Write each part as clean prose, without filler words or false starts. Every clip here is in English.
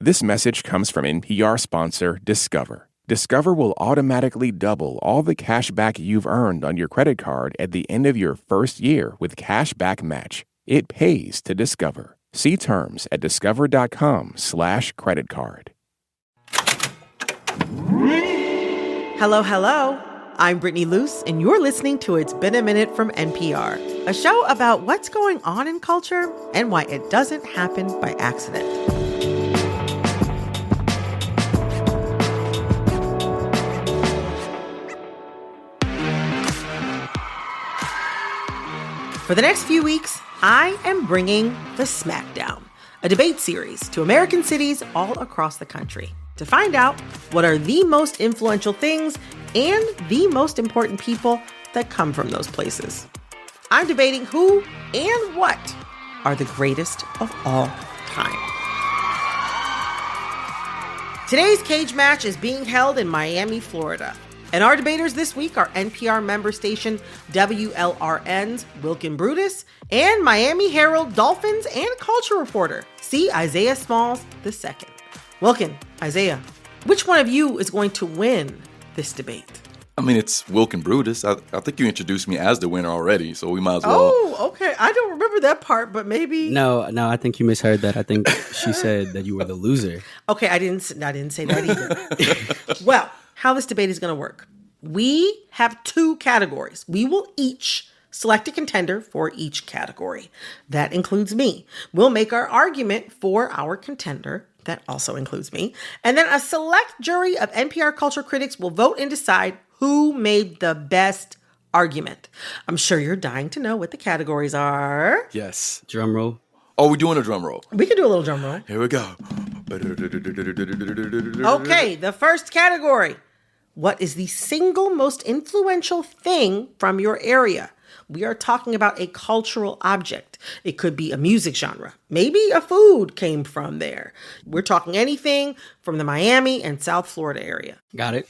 This message comes from NPR sponsor Discover. Discover will automatically double all the cash back you've earned on your credit card at the end of your first year with Cash Back Match. It pays to Discover. See terms at discover.com/credit card. Hello, hello. I'm Brittany Luce, and you're listening to It's Been a Minute from NPR, a show about what's going on in culture and why it doesn't happen by accident. For the next few weeks, I am bringing the Smackdown, a debate series to American cities all across the country to find out what are the most influential things and the most important people that come from those places. I'm debating who and what are the greatest of all time. Today's cage match is being held in Miami, Florida. And our debaters this week are NPR member station WLRN's Wilkin Brutus and Miami Herald Dolphins and culture reporter C. Isaiah Smalls II. Wilkin, Isaiah, which one of you is going to win this debate? I mean, it's Wilkin Brutus. I think you introduced me as the winner already, so we might as well. Oh, okay. I don't remember that part, but maybe. No, I think you misheard that. I think she said that you were the loser. Okay, I didn't say that either. Well, how this debate is going to work. We have two categories. We will each select a contender for each category. That includes me. We'll make our argument for our contender. That also includes me. And then a select jury of NPR culture critics will vote and decide who made the best argument. I'm sure you're dying to know what the categories are. Yes. Drum roll. Oh, we're doing a drum roll. We can do a little drum roll. Here we go. Okay, the first category. What is the single most influential thing from your area? We are talking about a cultural object. It could be a music genre. Maybe a food came from there. We're talking anything from the Miami and South Florida area. Got it.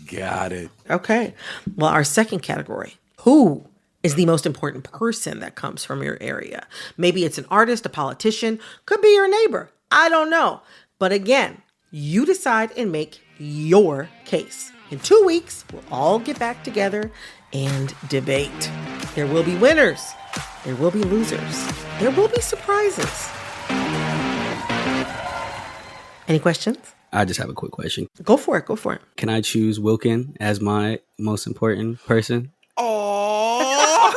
Okay. Well, our second category. Who is the most important person that comes from your area? Maybe it's an artist, a politician, could be your neighbor. I don't know. But again, you decide and make your case. In 2 weeks, we'll all get back together and debate. There will be winners. There will be losers. There will be surprises. Any questions? I just have a quick question. Go for it. Can I choose Wilkin as my most important person? Oh!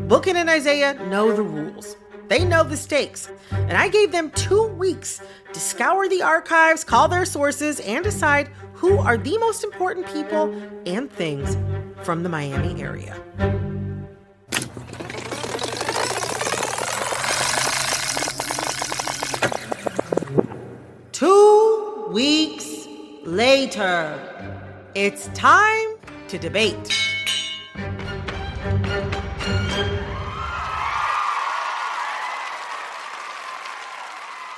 Wilkin and Isaiah know the rules. They know the stakes. And I gave them 2 weeks to scour the archives, call their sources, and decide who are the most important people and things from the Miami area. Two weeks later, it's time to debate.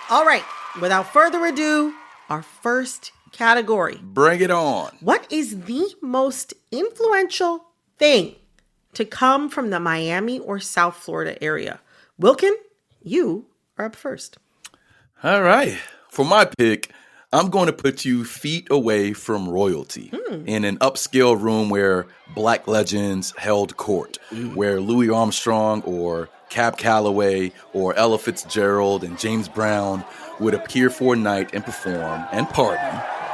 All right, without further ado, our first category. Bring it on. What is the most influential thing to come from the Miami or South Florida area? Wilkin, you are up first. All right. For my pick, I'm going to put you feet away from royalty in an upscale room where Black legends held court, where Louis Armstrong or Cab Calloway or Ella Fitzgerald and James Brown would appear for a night and perform and party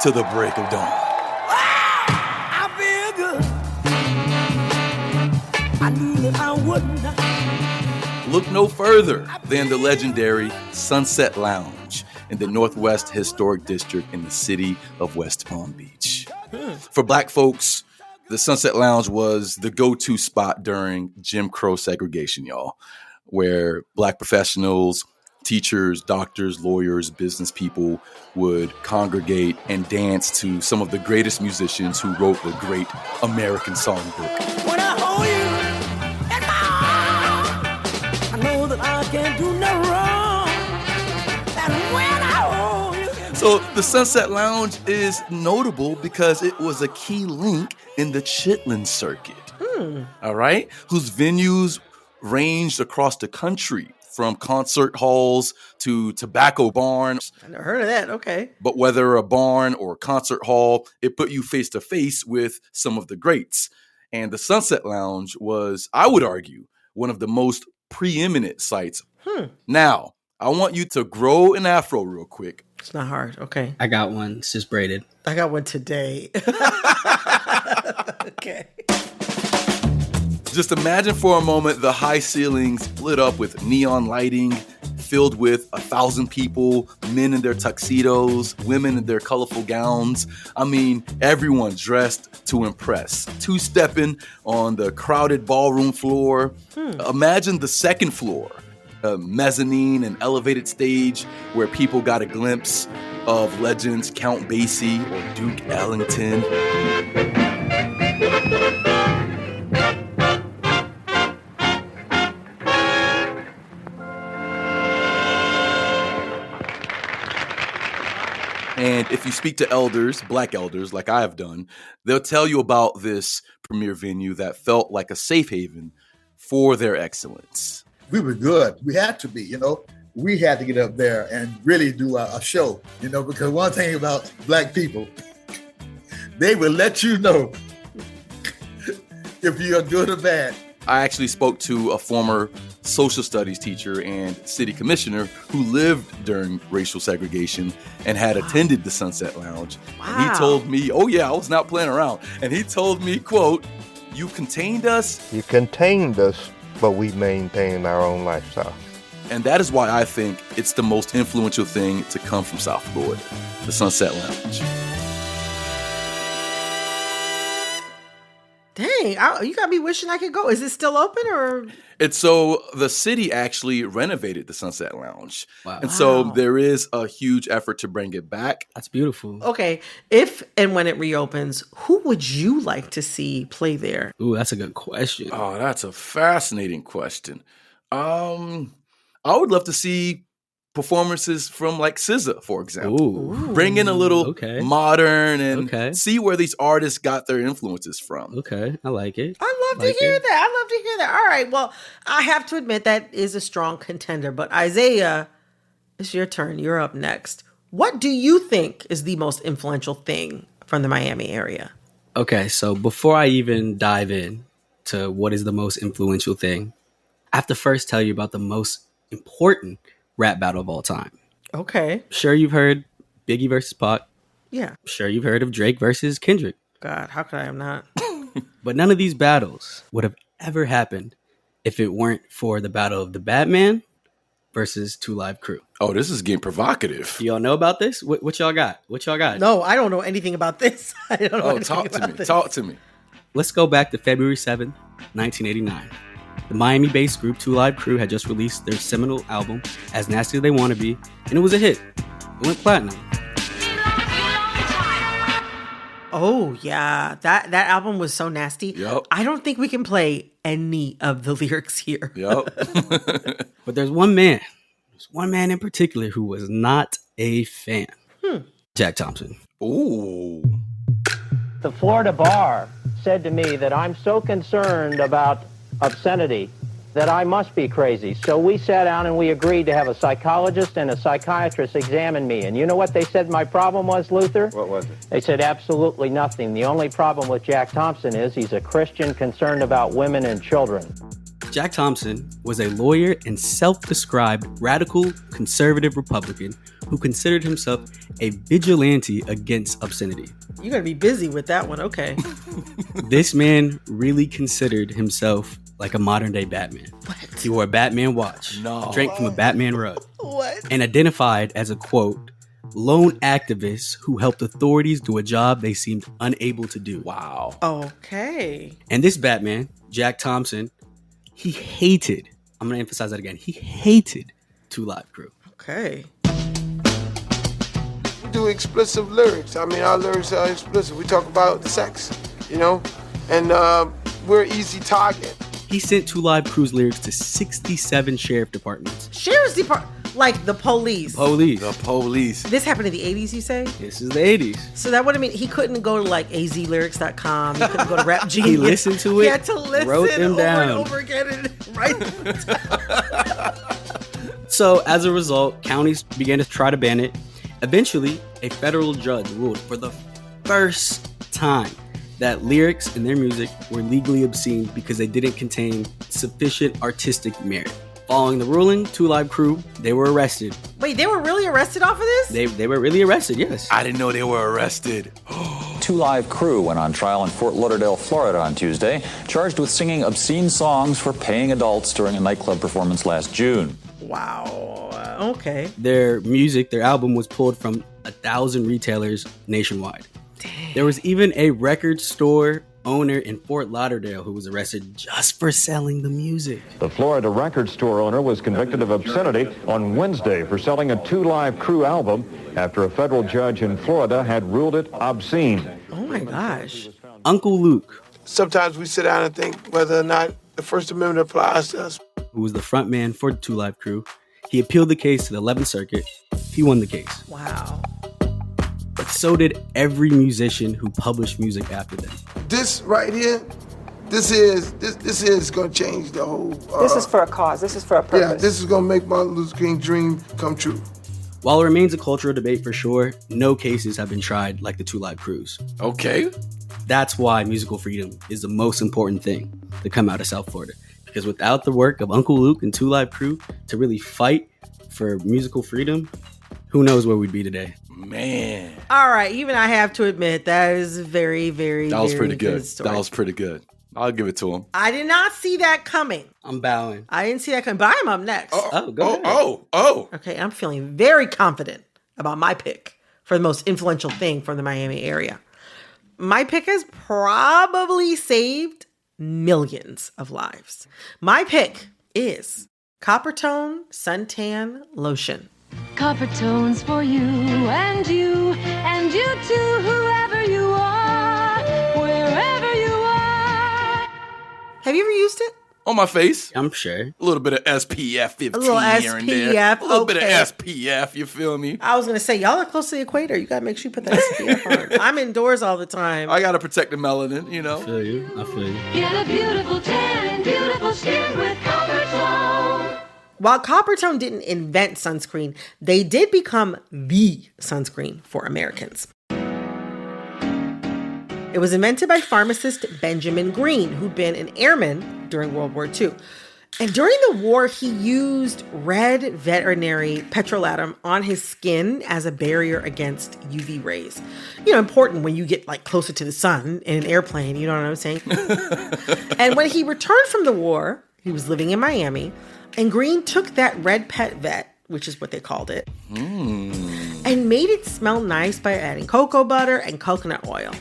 to the break of dawn. I feel good. I knew that I wouldn't. Look no further than the legendary Sunset Lounge in the Northwest Historic District in the city of West Palm Beach. For Black folks, the Sunset Lounge was the go-to spot during Jim Crow segregation, y'all, where Black professionals, teachers, doctors, lawyers, business people would congregate and dance to some of the greatest musicians who wrote the great American songbook. When I hold you in my arms, I know that I can't do no wrong. And when I hold you So the Sunset Lounge is notable because it was a key link in the Chitlin circuit, all right, whose venues ranged across the country, from concert halls to tobacco barns. I never heard of that. Okay. But whether a barn or concert hall, it put you face to face with some of the greats. And the Sunset Lounge was, I would argue, one of the most preeminent sites. Now, I want you to grow an afro real quick. It's not hard. Okay. I got one. It's just braided. I got one today. Okay. Just imagine for a moment the high ceilings lit up with neon lighting, filled with 1,000 people, men in their tuxedos, women in their colorful gowns. I mean, everyone dressed to impress. Two-stepping on the crowded ballroom floor. Imagine the second floor, a mezzanine and elevated stage where people got a glimpse of legends Count Basie or Duke Ellington. And if you speak to elders, black elders, like I have done, they'll tell you about this premier venue that felt like a safe haven for their excellence. We were good. We had to be, We had to get up there and really do a show, because one thing about black people, they will let you know if you're good or bad. I actually spoke to a former social studies teacher and city commissioner who lived during racial segregation and had attended the Sunset Lounge. Wow. And he told me, oh yeah, I was not playing around. And he told me, quote, "You contained us." You contained us, but we maintained our own lifestyle. And that is why I think it's the most influential thing to come from South Florida, the Sunset Lounge. Dang, you got me wishing I could go. Is it still open or? It's so the city actually renovated the Sunset Lounge. Wow. And so there is a huge effort to bring it back. That's beautiful. Okay, if and when it reopens, who would you like to see play there? Ooh, that's a good question. Oh, that's a fascinating question. I would love to see performances from like SZA, for example. Ooh. Bring in a little modern and see where these artists got their influences from. Okay, I like it. I love to hear that. All right, well, I have to admit that is a strong contender. But Isaiah, it's your turn. You're up next. What do you think is the most influential thing from the Miami area? Okay, so before I even dive in to what is the most influential thing, I have to first tell you about the most important rap battle of all time. Okay. Sure, you've heard Biggie versus Pac. Yeah. Sure, you've heard of Drake versus Kendrick. God, how could I have not? But none of these battles would have ever happened if it weren't for the battle of the Batman versus Two Live Crew. Oh, this is getting provocative. Do y'all know about this? What y'all got? What y'all got? No, I don't know anything about this. I don't know anything talk about this. Talk to me. Let's go back to February 7th, 1989. The Miami-based group Two Live Crew had just released their seminal album, As Nasty As They Wanna Be, and it was a hit. It went platinum. Oh, yeah. That album was so nasty. Yep. I don't think we can play any of the lyrics here. Yep. But there's one man in particular who was not a fan. Jack Thompson. Ooh. The Florida bar said to me that I'm so concerned about obscenity that I must be crazy. So we sat down and we agreed to have a psychologist and a psychiatrist examine me. And you know what they said my problem was, Luther? What was it? They said absolutely nothing. The only problem with Jack Thompson is he's a Christian concerned about women and children. Jack Thompson was a lawyer and self-described radical conservative Republican who considered himself a vigilante against obscenity. You're going to be busy with that one. Okay. This man really considered himself like a modern-day Batman. What? He wore a Batman watch, drank from a Batman rug, What? and identified as a, quote, lone activist who helped authorities do a job they seemed unable to do. Wow. Okay. And this Batman, Jack Thompson, he hated, I'm going to emphasize that again, he hated Two Live Crew. Okay. We do explicit lyrics. I mean, our lyrics are explicit. We talk about the sex, and we're easy target. He sent Two Live Crew's lyrics to 67 sheriff departments. Sheriff's Department, like the police. The police. This happened in the 80s, you say? This is the 80s. So that would have mean he couldn't go to like azlyrics.com. He couldn't go to Rap Genius. He listened to it, He had to listen wrote them over down. and over again and write them down. So as a result, counties began to try to ban it. Eventually, a federal judge ruled for the first time that lyrics in their music were legally obscene because they didn't contain sufficient artistic merit. Following the ruling, Two Live Crew, they were arrested. Wait, they were really arrested off of this? They were really arrested, yes. I didn't know they were arrested. Two Live Crew went on trial in Fort Lauderdale, Florida on Tuesday, charged with singing obscene songs for paying adults during a nightclub performance last June. Wow. Okay. Their music, their album was pulled from 1,000 retailers nationwide. Dang. There was even a record store owner in Fort Lauderdale who was arrested just for selling the music. The Florida record store owner was convicted of obscenity on Wednesday for selling a Two Live Crew album after a federal judge in Florida had ruled it obscene. Oh my gosh. Uncle Luke. Sometimes we sit down and think whether or not the First Amendment applies to us. Who was the front man for the Two Live Crew. He appealed the case to the 11th Circuit. He won the case. Wow. But so did every musician who published music after them. This right here, this is going to change the whole... this is for a cause. This is for a purpose. Yeah, this is going to make Martin Luther King's dream come true. While it remains a cultural debate for sure, no cases have been tried like the Two Live Crews. Okay. That's why musical freedom is the most important thing to come out of South Florida. Because without the work of Uncle Luke and Two Live Crew to really fight for musical freedom, who knows where we'd be today. Man. All right, even I have to admit that is very, very, that was very pretty good. story. That was pretty good. I'll give it to him. I did not see that coming. I'm bowing. I didn't see that coming, but I'm up next. Go ahead. Okay, I'm feeling very confident about my pick for the most influential thing from the Miami area. My pick has probably saved millions of lives. My pick is Coppertone Suntan Lotion. Copper tones for you and you too, whoever you are, wherever you are. Have you ever used it? On my face. I'm sure. A little bit of SPF 15 a little here and there. SPF, A little bit okay. of SPF, you feel me? I was going to say, y'all are close to the equator. You got to make sure you put that SPF on. I'm indoors all the time. I got to protect the melanin, you know? I feel you. Get a beautiful tan and beautiful skin with Coppertone. While Coppertone didn't invent sunscreen, they did become the sunscreen for Americans. It was invented by pharmacist Benjamin Green, who'd been an airman during World War II. And during the war, he used red veterinary petrolatum on his skin as a barrier against UV rays. You know, important when you get like closer to the sun in an airplane, you know what I'm saying? And when he returned from the war, he was living in Miami, and Green took that red pet vet, which is what they called it, and made it smell nice by adding cocoa butter and coconut oil.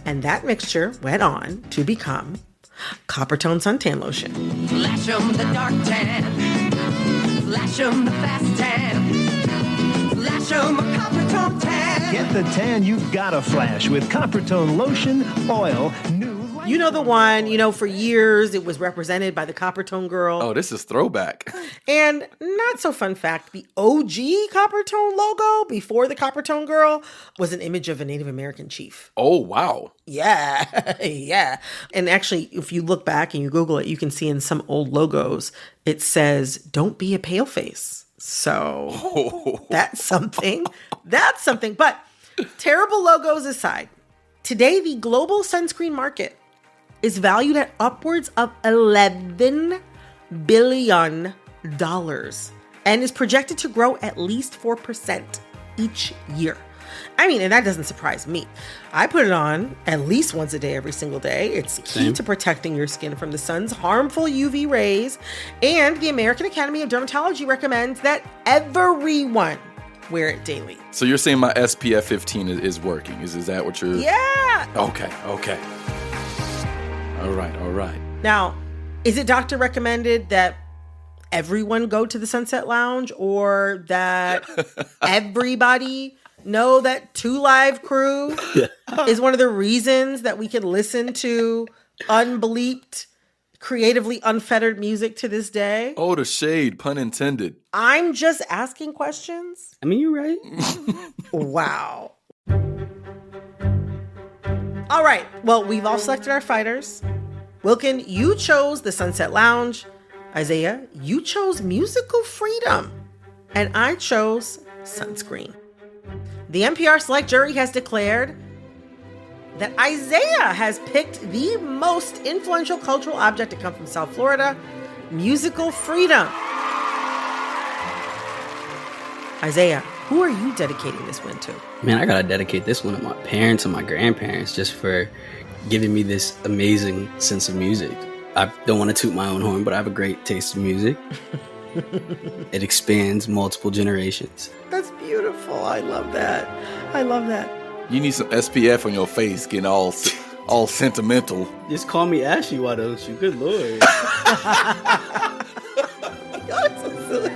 And that mixture went on to become Coppertone Suntan Lotion. Flash 'em the dark tan, flash 'em the fast tan, flash 'em a Coppertone tan. Get the tan you've got to flash with Coppertone Lotion, oil, new. You know the one, for years it was represented by the Coppertone girl. Oh, this is throwback. And not so fun fact, the OG Coppertone logo before the Coppertone girl was an image of a Native American chief. Oh, wow. Yeah, yeah. And actually, if you look back and you Google it, you can see in some old logos, it says, "Don't be a paleface." So that's something. That's something. But terrible logos aside, today the global sunscreen market is valued at upwards of $11 billion and is projected to grow at least 4% each year. I mean, and that doesn't surprise me. I put it on at least once a day, every single day. It's key to protecting your skin from the sun's harmful UV rays. And the American Academy of Dermatology recommends that everyone wear it daily. So you're saying my SPF 15 is working? Is that what you're... Yeah. Okay. All right. Now, is it doctor recommended that everyone go to the Sunset Lounge, or that everybody know that Two Live Crew is one of the reasons that we can listen to unbleeped, creatively unfettered music to this day? Oh, the shade, pun intended. I'm just asking questions. I mean, you're right. Wow. All right. Well, we've all selected our fighters. Wilkin, you chose the Sunset Lounge. Isaiah, you chose musical freedom. And I chose sunscreen. The NPR Select Jury has declared that Isaiah has picked the most influential cultural object to come from South Florida, musical freedom. Isaiah, who are you dedicating this win to? Man, I gotta dedicate this one to my parents and my grandparents just for giving me this amazing sense of music. I don't want to toot my own horn, but I have a great taste of music. It expands multiple generations. That's beautiful. I love that. I love that. You need some SPF on your face, getting all sentimental. Just call me Ashy, why don't you? Good Lord. That's so silly.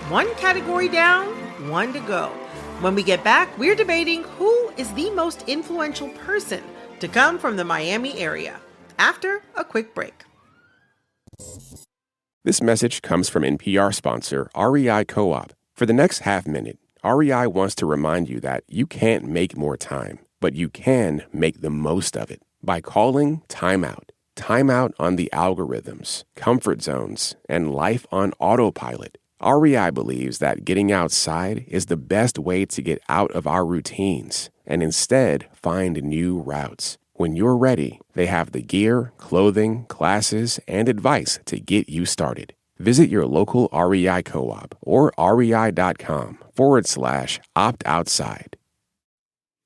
One category down, one to go. When we get back, we're debating who is the most influential person to come from the Miami area. After a quick break. This message comes from NPR sponsor REI Co-op. For the next half minute, REI wants to remind you that you can't make more time, but you can make the most of it by calling timeout. Timeout on the algorithms, comfort zones, and life on autopilot. REI believes that getting outside is the best way to get out of our routines and instead find new routes. When you're ready, they have the gear, clothing, classes, and advice to get you started. Visit your local REI co-op or rei.com/opt-outside.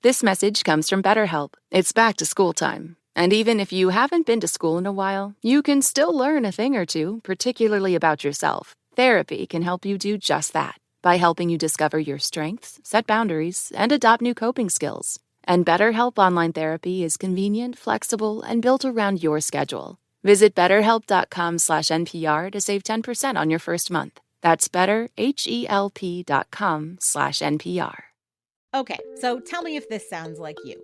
This message comes from BetterHelp. It's back to school time. And even if you haven't been to school in a while, you can still learn a thing or two, particularly about yourself. Therapy can help you do just that by helping you discover your strengths, set boundaries, and adopt new coping skills. And BetterHelp Online Therapy is convenient, flexible, and built around your schedule. Visit BetterHelp.com/NPR to save 10% on your first month. That's BetterHelp.com/NPR. Okay, so tell me if this sounds like you.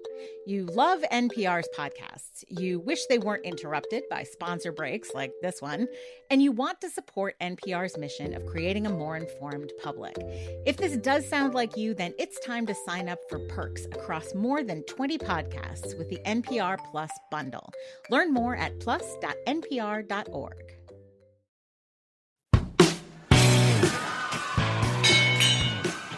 You love NPR's podcasts, you wish they weren't interrupted by sponsor breaks like this one, and you want to support NPR's mission of creating a more informed public. If this does sound like you, then it's time to sign up for perks across more than 20 podcasts with the NPR Plus bundle. Learn more at plus.npr.org.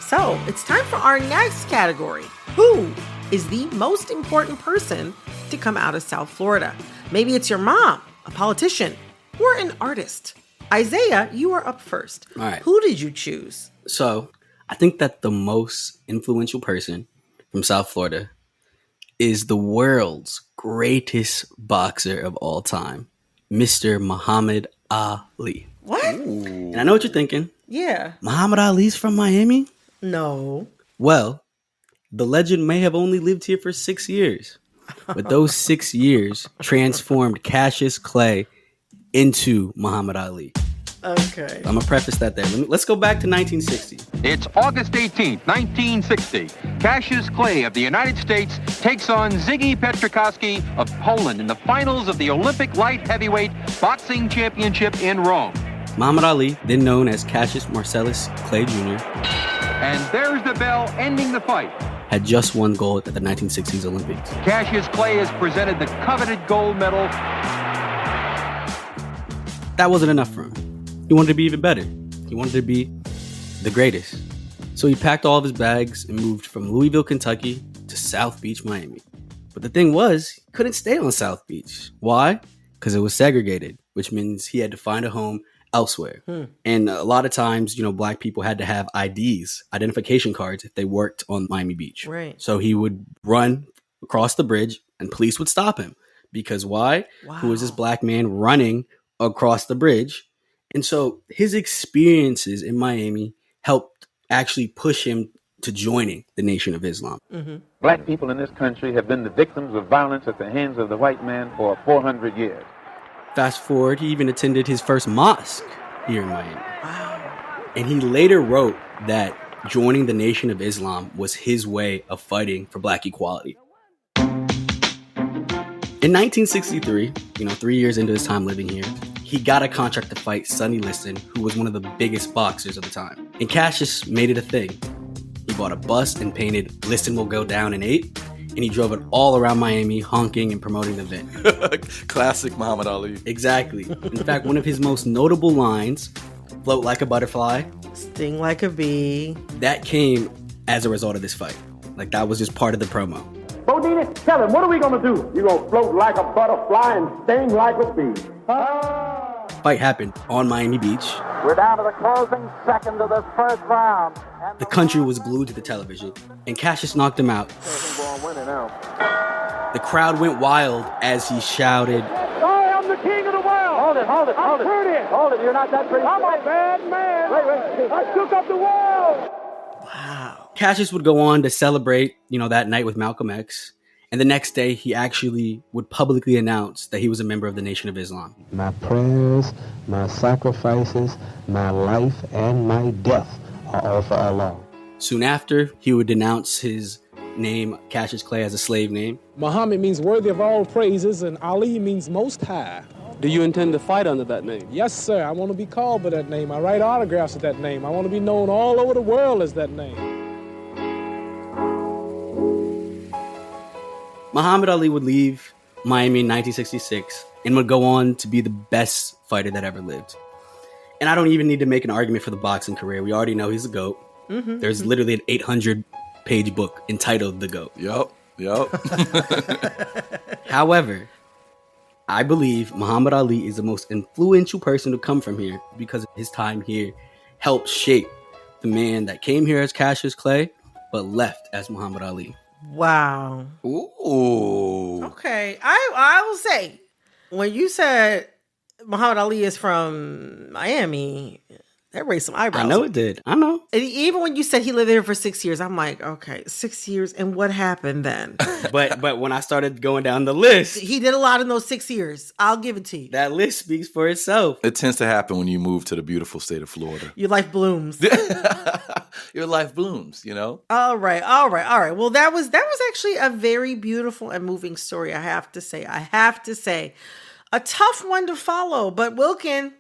So it's time for our next category. Who is the most important person to come out of South Florida? Maybe it's your mom, a politician, or an artist. Isaiah, you are up first. All right. Who did you choose? So I think that the most influential person from South Florida is the world's greatest boxer of all time, Mr. Muhammad Ali. What? And I know what you're thinking. Yeah. Muhammad Ali's from Miami? No. Well, the legend may have only lived here for 6 years, but those 6 years transformed Cassius Clay into Muhammad Ali. Okay. I'm going to preface that there. Let's go back to 1960. It's August 18th, 1960. Cassius Clay of the United States takes on Ziggy Petrikowski of Poland in the finals of the Olympic Light Heavyweight Boxing Championship in Rome. Muhammad Ali, then known as Cassius Marcellus Clay Jr., and there's the bell ending the fight, had just won gold at the 1960s Olympics. Cassius Clay has presented the coveted gold medal. That wasn't enough for him. He wanted to be even better. He wanted to be the greatest. So he packed all of his bags and moved from Louisville, Kentucky to South Beach, Miami. But the thing was, he couldn't stay on South Beach. Why? Because it was segregated, which means he had to find a home elsewhere. And a lot of times, black people had to have IDs, identification cards, if they worked on Miami Beach. Right. So he would run across the bridge and police would stop him. Because why? Wow. Who is this black man running across the bridge? And so his experiences in Miami helped actually push him to joining the Nation of Islam. Mm-hmm. Black people in this country have been the victims of violence at the hands of the white man for 400 years. Fast forward, he even attended his first mosque here in Miami. Wow. And he later wrote that joining the Nation of Islam was his way of fighting for black equality. In 1963, 3 years into his time living here, he got a contract to fight Sonny Liston, who was one of the biggest boxers of the time. And Cassius made it a thing. He bought a bus and painted "Liston will go down in 8," and he drove it all around Miami, honking and promoting the event. Classic Muhammad Ali. Exactly. In fact, one of his most notable lines, "Float like a butterfly, sting like a bee," that came as a result of this fight. Like, that was just part of the promo. Bodine, tell him, what are we going to do? You're going to float like a butterfly and sting like a bee. Fight happened on Miami Beach. We're down to the closing second of the first round. The country was glued to the television, and Cassius knocked him out. The crowd went wild as he shouted, I am the king of the world. Hold it. Hold it. You're not that pretty. I'm a bad man. Wait. I shook up the world. Wow. Cassius would go on to celebrate, that night with Malcolm X. And the next day, he actually would publicly announce that he was a member of the Nation of Islam. My prayers, my sacrifices, my life, and my death are all for Allah. Soon after, he would denounce his name, Cassius Clay, as a slave name. Muhammad means worthy of all praises, and Ali means most high. Do you intend to fight under that name? Yes, sir. I want to be called by that name. I write autographs with that name. I want to be known all over the world as that name. Muhammad Ali would leave Miami in 1966 and would go on to be the best fighter that ever lived. And I don't even need to make an argument for the boxing career. We already know he's the GOAT. Mm-hmm. There's literally an 800-page book entitled The GOAT. Yup. However, I believe Muhammad Ali is the most influential person to come from here because his time here helped shape the man that came here as Cassius Clay but left as Muhammad Ali. Wow. Ooh. Okay. I will say, when you said Muhammad Ali is from Miami, that raised some eyebrows. I know it did. I know. And even when you said he lived there for 6 years, I'm like, okay, 6 years, and what happened then? But when I started going down the list, he did a lot in those 6 years. I'll give it to you. That list speaks for itself. It tends to happen when you move to the beautiful state of Florida. Your life blooms. Your life blooms, All right. Well, that was actually a very beautiful and moving story, I have to say. A tough one to follow, but Wilkin,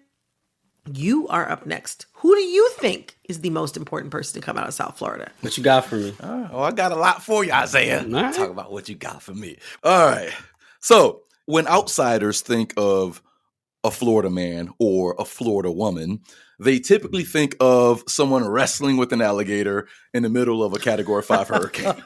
you are up next. Who do you think is the most important person to come out of South Florida? What you got for me? Oh, I got a lot for you, Isaiah. Right. Talk about what you got for me. All right. So when outsiders think of a Florida man or a Florida woman, they typically think of someone wrestling with an alligator in the middle of a Category 5 hurricane.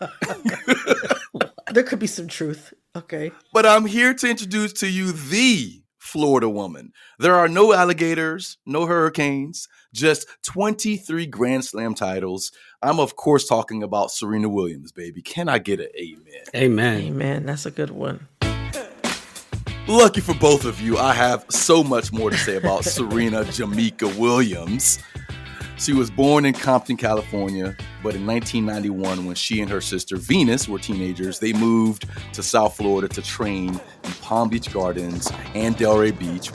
There could be some truth. Okay. But I'm here to introduce to you the Florida woman. There are no alligators, no hurricanes, just 23 Grand Slam titles. I'm, of course, talking about Serena Williams, baby. Can I get an amen? Amen. That's a good one. Lucky for both of you, I have so much more to say about Serena Jamaica Williams. She was born in Compton, California, but in 1991, when she and her sister Venus were teenagers, they moved to South Florida to train in Palm Beach Gardens and Delray Beach.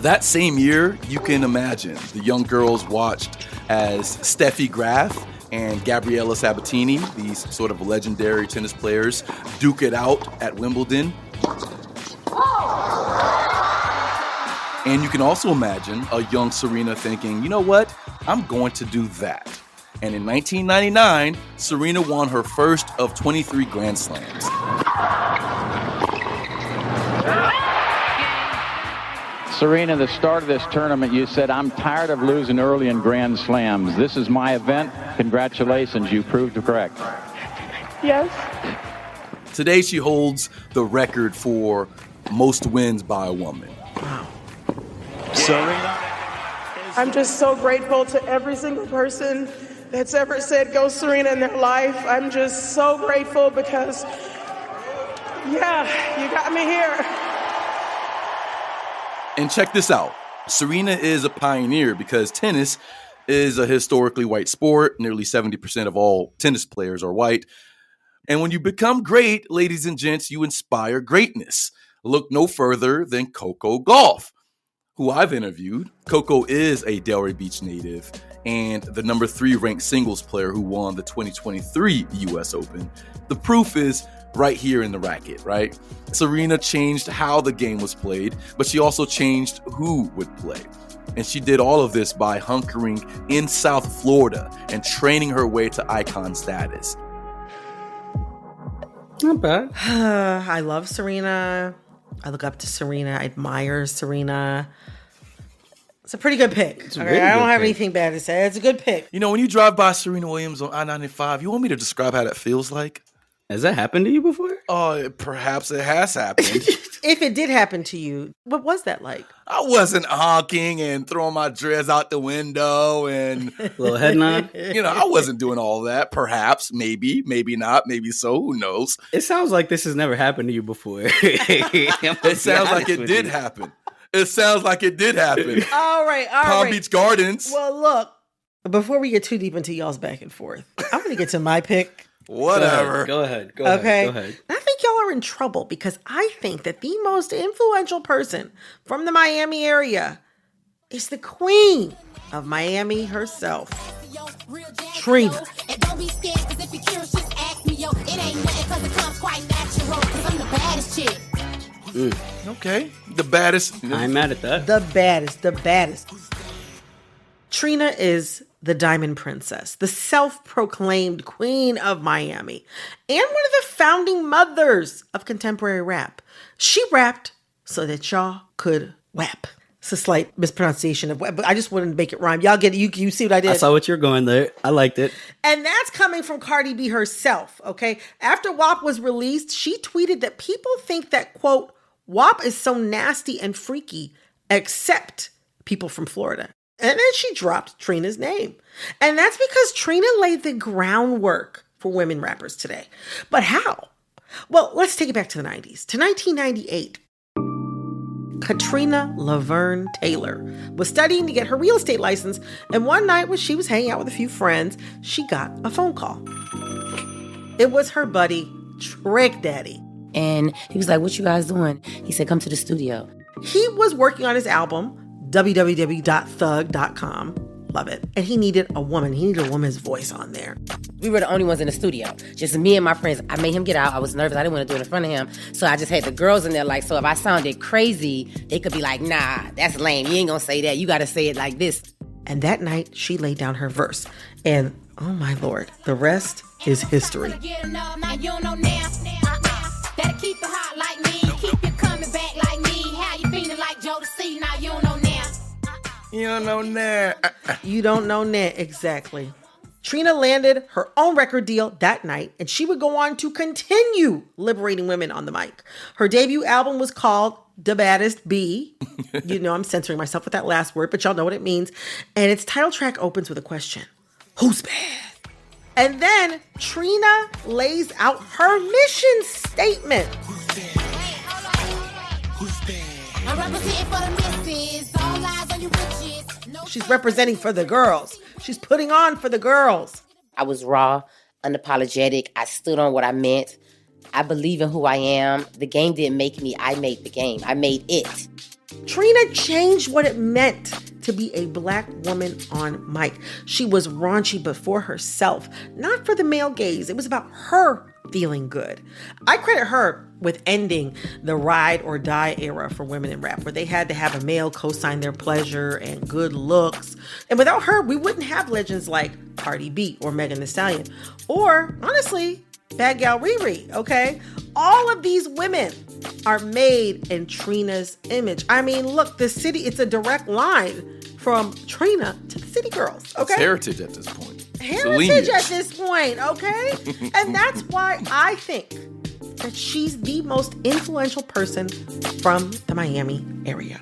That same year, you can imagine, the young girls watched as Steffi Graf and Gabriella Sabatini, these sort of legendary tennis players, duke it out at Wimbledon. And you can also imagine a young Serena thinking, you know what? I'm going to do that. And in 1999, Serena won her first of 23 Grand Slams. Serena, the start of this tournament, you said, I'm tired of losing early in Grand Slams. This is my event. Congratulations, you proved correct. Yes. Today, she holds the record for most wins by a woman. Wow. Serena. I'm just so grateful to every single person that's ever said go Serena in their life. I'm just so grateful because, yeah, you got me here. And check this out. Serena is a pioneer because tennis is a historically white sport. Nearly 70% of all tennis players are white. And when you become great, ladies and gents, you inspire greatness. Look no further than Coco Gauff, who I've interviewed. Coco is a Delray Beach native and the number 3 ranked singles player who won the 2023 US Open. The proof is right here in the racket, right? Serena changed how the game was played, but she also changed who would play. And she did all of this by hunkering in South Florida and training her way to icon status. Not bad. I love Serena. I look up to Serena. I admire Serena. It's a pretty good pick. Okay? Really I don't good have pick. anything bad to say. It's a good pick. You know, when you drive by Serena Williams on I-95, you want me to describe how that feels like? Has that happened to you before? Oh, perhaps it has happened. If it did happen to you, what was that like? I wasn't honking and throwing my dreads out the window and little head nod. You know, I wasn't doing all that. Perhaps, maybe not, maybe so. Who knows? It sounds like this has never happened to you before. It sounds like it did happen. It sounds like it did happen. All right. Palm Beach Gardens. Well, look, before we get too deep into y'all's back and forth, I'm going to get to my pick. Whatever. Go ahead. Okay. Go ahead. I think y'all are in trouble because I think that the most influential person from the Miami area is the queen of Miami herself, Trina. And don't be scared, cause if you're curious, just ask me, yo. It ain't nothing, cause it comes quite natural, cause I'm the baddest chick. Okay. The baddest. I ain't mad at that. The baddest. Trina is the Diamond Princess, the self-proclaimed queen of Miami, and one of the founding mothers of contemporary rap. She rapped so that y'all could wap. It's a slight mispronunciation of wap, but I just wanted to make it rhyme. Y'all get it. You see what I did? I saw what you're going there. I liked it. And that's coming from Cardi B herself, okay? After WAP was released, she tweeted that people think that, quote, WAP is so nasty and freaky, except people from Florida. And then she dropped Trina's name. And that's because Trina laid the groundwork for women rappers today. But how? Well, let's take it back to the 90s, to 1998. Katrina Laverne Taylor was studying to get her real estate license, and one night when she was hanging out with a few friends, she got a phone call. It was her buddy, Trick Daddy. And he was like, "What you guys doing?" He said, "Come to the studio." He was working on his album, www.thug.com. Love it. And he needed a woman. He needed a woman's voice on there. We were the only ones in the studio. Just me and my friends. I made him get out. I was nervous. I didn't want to do it in front of him. So I just had the girls in there like, so if I sounded crazy, they could be like, "Nah, that's lame. You ain't gonna say that. You gotta say it like this." And that night, she laid down her verse. And, oh my Lord, the rest is history. Better keep it hot like me. Keep you coming back like me. How you feeling like Joe to see? Now you don't know now. You don't know now. You don't know now. Exactly. Trina landed her own record deal that night, and she would go on to continue liberating women on the mic. Her debut album was called The Baddest B. You know, I'm censoring myself with that last word, but y'all know what it means. And its title track opens with a question: who's bad? And then Trina lays out her mission statement. I'm representing for the misses. All eyes on you bitches. She's representing for the girls. She's putting on for the girls. I was raw, unapologetic. I stood on what I meant. I believe in who I am. The game didn't make me. I made the game. I made it. Trina changed what it meant to be a black woman on mic. She was raunchy but for herself, not for the male gaze. It was about her feeling good. I credit her with ending the ride or die era for women in rap, where they had to have a male co-sign their pleasure and good looks. And without her, we wouldn't have legends like Cardi B or Megan Thee Stallion, or honestly, Bad Gal Riri, okay? All of these women are made in Trina's image. I mean, look, the city, it's a direct line from Trina to the City Girls, okay? It's heritage at this point. Heritage at this point, okay? And that's why I think that she's the most influential person from the Miami area.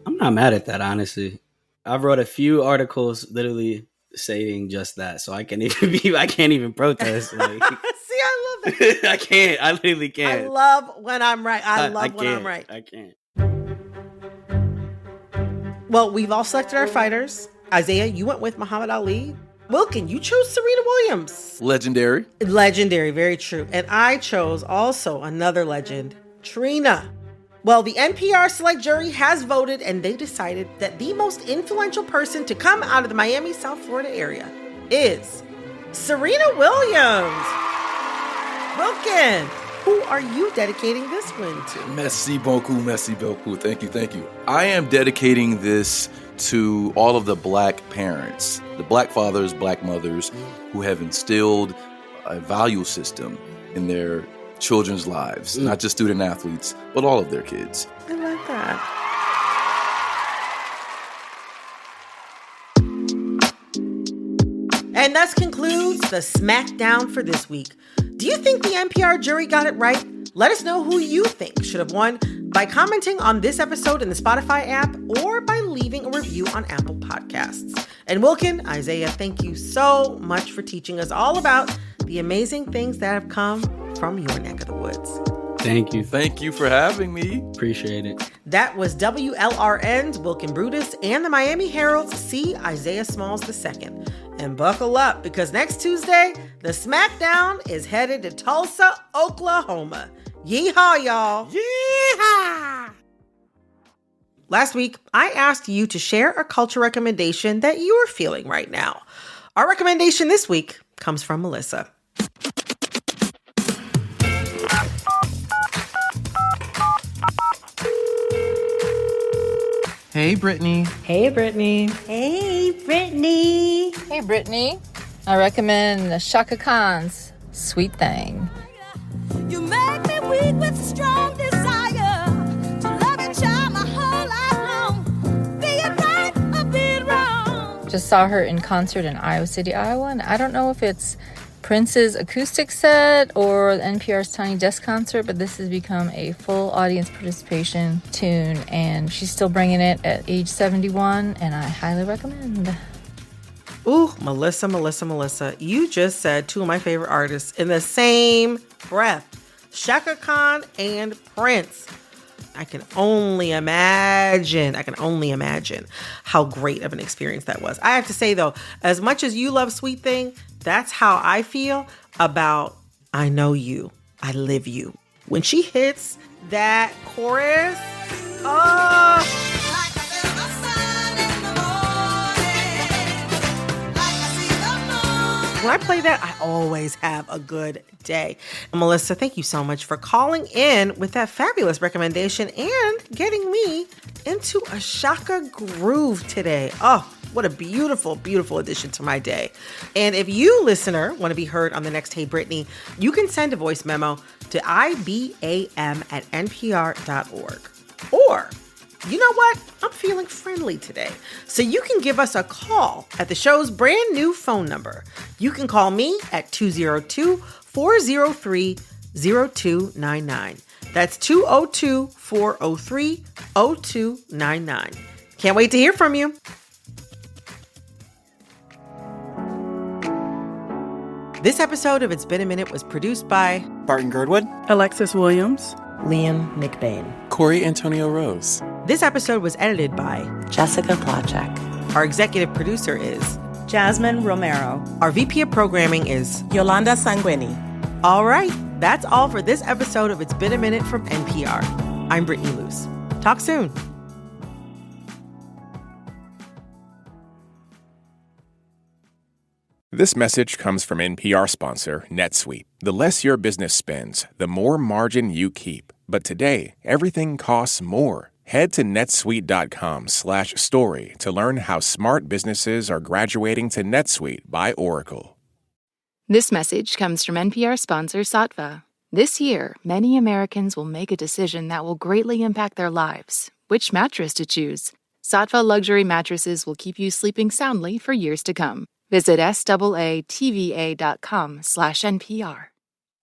I'm not mad at that, honestly. I've wrote a few articles literally saying just that, so I can't even protest. Like, see, I love it. I can't. I literally can't. I love when I'm right. I love when I'm right. I can't. Well, we've all selected our fighters. Isaiah, you went with Muhammad Ali. Wilkin, you chose Serena Williams. Legendary. Legendary, very true. And I chose also another legend, Trina. Well, the NPR select jury has voted, and they decided that the most influential person to come out of the Miami, South Florida area is Serena Williams. Wilkin, who are you dedicating this win to? Merci beaucoup, merci beaucoup. Thank you. I am dedicating this to all of the black parents, the black fathers, black mothers who have instilled a value system in their children's lives, not just student athletes, but all of their kids. I like that. And thus concludes the Smackdown for this week. Do you think the NPR jury got it right? Let us know who you think should have won by commenting on this episode in the Spotify app or by leaving a review on Apple Podcasts. And Wilkin, Isaiah, thank you so much for teaching us all about the amazing things that have come from your neck of the woods. Thank you. Thank you for having me. Appreciate it. That was WLRN's Wilkin Brutus and the Miami Herald's C. Isaiah Smalls II. And buckle up, because next Tuesday, the Smackdown is headed to Tulsa, Oklahoma. Yeehaw, y'all. Yeehaw! Last week, I asked you to share a culture recommendation that you're feeling right now. Our recommendation this week comes from Melissa. Hey, Brittany. Hey, Brittany. Hey, Brittany. Hey, Brittany. I recommend Shaka Khan's Sweet Thing. You make me weak with strong desire to love and child my whole life long. Be it right or be it wrong. Just saw her in concert in Iowa City, Iowa, and I don't know if it's Prince's acoustic set or NPR's Tiny Desk concert, but this has become a full audience participation tune, and she's still bringing it at age 71, and I highly recommend. Ooh, Melissa, you just said two of my favorite artists in the same breath, Shaka Khan and Prince. I can only imagine how great of an experience that was. I have to say, though, as much as you love Sweet Thing, that's how I feel about I Know You, I Live You. When she hits that chorus, when I play that, I always have a good day. And Melissa, thank you so much for calling in with that fabulous recommendation and getting me into a Shaka groove today. Oh, what a beautiful, beautiful addition to my day. And if you, listener, want to be heard on the next Hey Brittany, you can send a voice memo to ibam@npr.org. Or, you know what? I'm feeling friendly today. So you can give us a call at the show's brand new phone number. You can call me at 202-403-0299. That's 202-403-0299. Can't wait to hear from you. This episode of It's Been a Minute was produced by Barton Girdwood, Alexis Williams, Liam McBain, Corey Antonio Rose. This episode was edited by Jessica Plachek. Our executive producer is Jasmine Romero. Our VP of programming is Yolanda Sanguini. All right, that's all for this episode of It's Been a Minute from NPR. I'm Brittany Luce. Talk soon. This message comes from NPR sponsor NetSuite. The less your business spends, the more margin you keep. But today, everything costs more. Head to netsuite.com/story to learn how smart businesses are graduating to NetSuite by Oracle. This message comes from NPR sponsor Saatva. This year, many Americans will make a decision that will greatly impact their lives. Which mattress to choose? Saatva luxury mattresses will keep you sleeping soundly for years to come. Visit SAATVA.com/NPR.